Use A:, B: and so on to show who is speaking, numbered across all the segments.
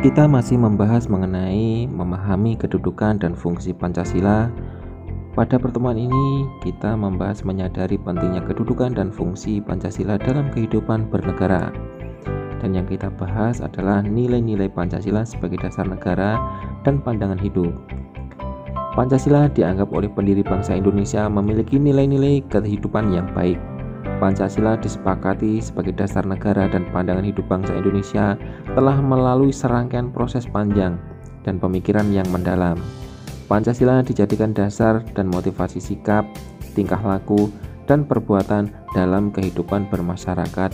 A: Kita masih membahas mengenai memahami kedudukan dan fungsi Pancasila. Pada pertemuan ini, kita membahas menyadari pentingnya kedudukan dan fungsi Pancasila dalam kehidupan bernegara. Dan yang kita bahas adalah nilai-nilai Pancasila sebagai dasar negara dan pandangan hidup. Pancasila dianggap oleh pendiri bangsa Indonesia memiliki nilai-nilai kehidupan yang baik. Pancasila disepakati sebagai dasar negara dan pandangan hidup bangsa Indonesia telah melalui serangkaian proses panjang dan pemikiran yang mendalam. Pancasila dijadikan dasar dan motivasi sikap, tingkah laku, dan perbuatan dalam kehidupan bermasyarakat,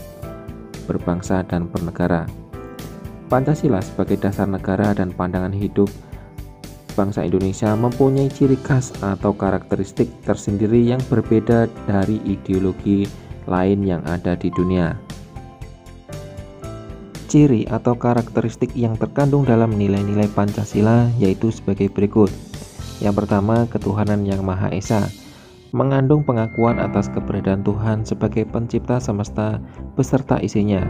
A: berbangsa, dan bernegara. Pancasila sebagai dasar negara dan pandangan hidup bangsa Indonesia mempunyai ciri khas atau karakteristik tersendiri yang berbeda dari ideologi lain yang ada di dunia. Ciri atau karakteristik yang terkandung dalam nilai-nilai Pancasila yaitu sebagai berikut. Yang pertama, ketuhanan yang Maha Esa, mengandung pengakuan atas keberadaan Tuhan sebagai pencipta semesta beserta isinya.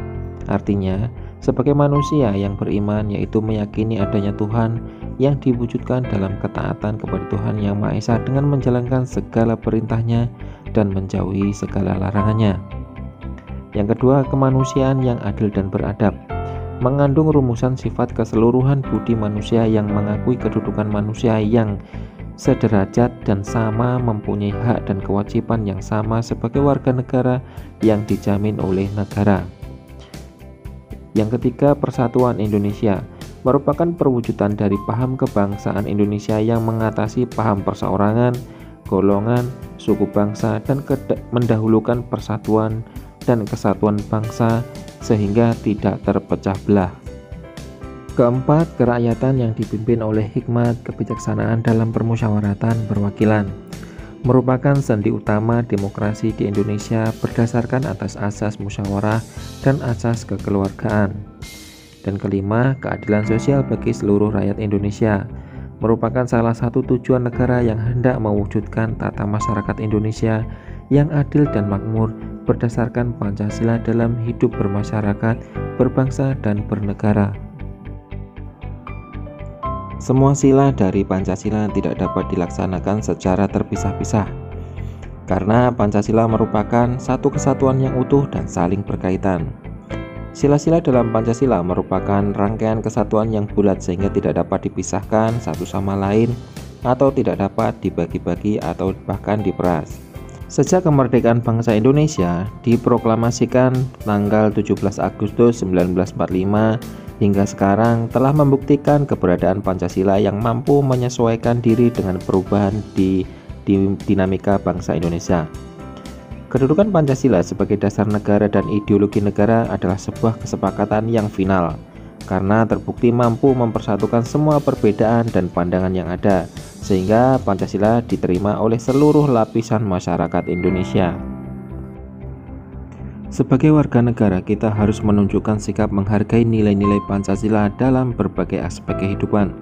A: Artinya, sebagai manusia yang beriman yaitu meyakini adanya Tuhan yang diwujudkan dalam ketaatan kepada Tuhan yang Maha Esa dengan menjalankan segala perintahnya dan menjauhi segala larangannya. Yang kedua, kemanusiaan yang adil dan beradab, mengandung rumusan sifat keseluruhan budi manusia yang mengakui kedudukan manusia yang sederajat dan sama, mempunyai hak dan kewajiban yang sama sebagai warga negara yang dijamin oleh negara. Yang ketiga, persatuan Indonesia, merupakan perwujudan dari paham kebangsaan Indonesia yang mengatasi paham perseorangan, golongan, suku bangsa, dan mendahulukan persatuan dan kesatuan bangsa sehingga tidak terpecah belah. Keempat, kerakyatan yang dipimpin oleh hikmat kebijaksanaan dalam permusyawaratan perwakilan, merupakan sendi utama demokrasi di Indonesia berdasarkan atas asas musyawarah dan asas kekeluargaan. Dan kelima, keadilan sosial bagi seluruh rakyat Indonesia, merupakan salah satu tujuan negara yang hendak mewujudkan tata masyarakat Indonesia yang adil dan makmur berdasarkan Pancasila dalam hidup bermasyarakat, berbangsa, dan bernegara. Semua sila dari Pancasila tidak dapat dilaksanakan secara terpisah-pisah, karena Pancasila merupakan satu kesatuan yang utuh dan saling berkaitan. Sila-sila dalam Pancasila merupakan rangkaian kesatuan yang bulat sehingga tidak dapat dipisahkan satu sama lain atau tidak dapat dibagi-bagi atau bahkan diperas. Sejak kemerdekaan bangsa Indonesia diproklamasikan tanggal 17 Agustus 1945 hingga sekarang telah membuktikan keberadaan Pancasila yang mampu menyesuaikan diri dengan perubahan di dinamika bangsa Indonesia. Kedudukan Pancasila sebagai dasar negara dan ideologi negara adalah sebuah kesepakatan yang final karena terbukti mampu mempersatukan semua perbedaan dan pandangan yang ada, sehingga Pancasila diterima oleh seluruh lapisan masyarakat Indonesia. Sebagai warga negara, kita harus menunjukkan sikap menghargai nilai-nilai Pancasila dalam berbagai aspek kehidupan.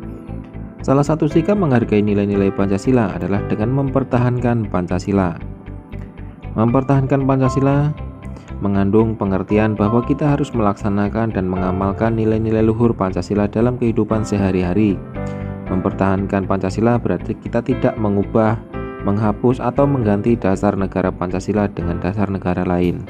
A: Salah satu sikap menghargai nilai-nilai Pancasila adalah dengan mempertahankan Pancasila. Mempertahankan Pancasila mengandung pengertian bahwa kita harus melaksanakan dan mengamalkan nilai-nilai luhur Pancasila dalam kehidupan sehari-hari. Mempertahankan Pancasila berarti kita tidak mengubah, menghapus, atau mengganti dasar negara Pancasila dengan dasar negara lain.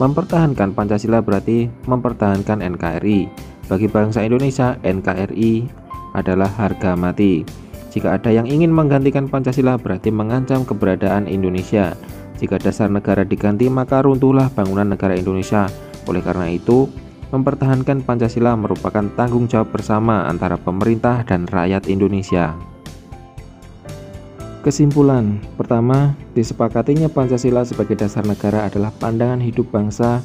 A: Mempertahankan Pancasila berarti mempertahankan NKRI. Bagi bangsa Indonesia, NKRI adalah harga mati. Jika ada yang ingin menggantikan Pancasila berarti mengancam keberadaan Indonesia. Jika dasar negara diganti maka runtuhlah bangunan negara Indonesia. Oleh karena itu, mempertahankan Pancasila merupakan tanggung jawab bersama antara pemerintah dan rakyat Indonesia. Kesimpulan pertama, disepakatinya Pancasila sebagai dasar negara adalah pandangan hidup bangsa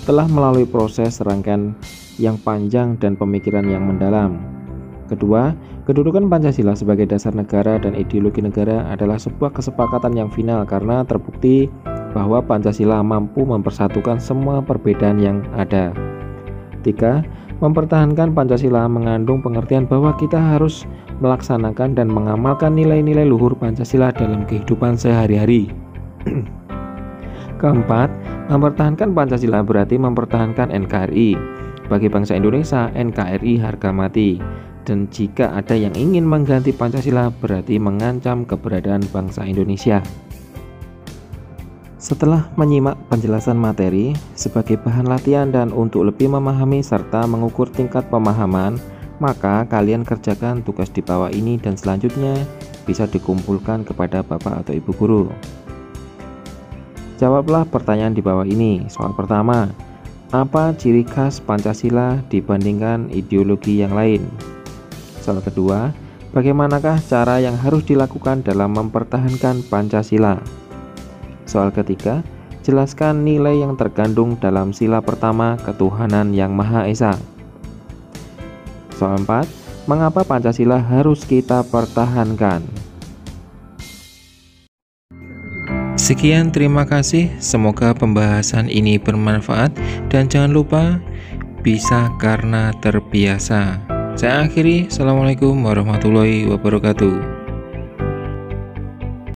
A: telah melalui proses rangkaian yang panjang dan pemikiran yang mendalam. Kedua, kedudukan Pancasila sebagai dasar negara dan ideologi negara adalah sebuah kesepakatan yang final karena terbukti bahwa Pancasila mampu mempersatukan semua perbedaan yang ada. 3. Mempertahankan Pancasila mengandung pengertian bahwa kita harus melaksanakan dan mengamalkan nilai-nilai luhur Pancasila dalam kehidupan sehari-hari. Keempat, mempertahankan Pancasila berarti mempertahankan NKRI. Bagi bangsa Indonesia, NKRI harga mati. Dan jika ada yang ingin mengganti Pancasila, berarti mengancam keberadaan bangsa Indonesia. Setelah menyimak penjelasan materi sebagai bahan latihan dan untuk lebih memahami serta mengukur tingkat pemahaman, maka kalian kerjakan tugas di bawah ini dan selanjutnya bisa dikumpulkan kepada Bapak atau Ibu guru. Jawablah pertanyaan di bawah ini. Soal pertama, apa ciri khas Pancasila dibandingkan ideologi yang lain? Soal kedua, bagaimanakah cara yang harus dilakukan dalam mempertahankan Pancasila? Soal ketiga, jelaskan nilai yang terkandung dalam sila pertama ketuhanan yang Maha Esa. Soal 4, mengapa Pancasila harus kita pertahankan? Sekian, terima kasih. Semoga pembahasan ini bermanfaat dan jangan lupa bisa karena terbiasa. Saya akhiri. Assalamualaikum warahmatullahi wabarakatuh.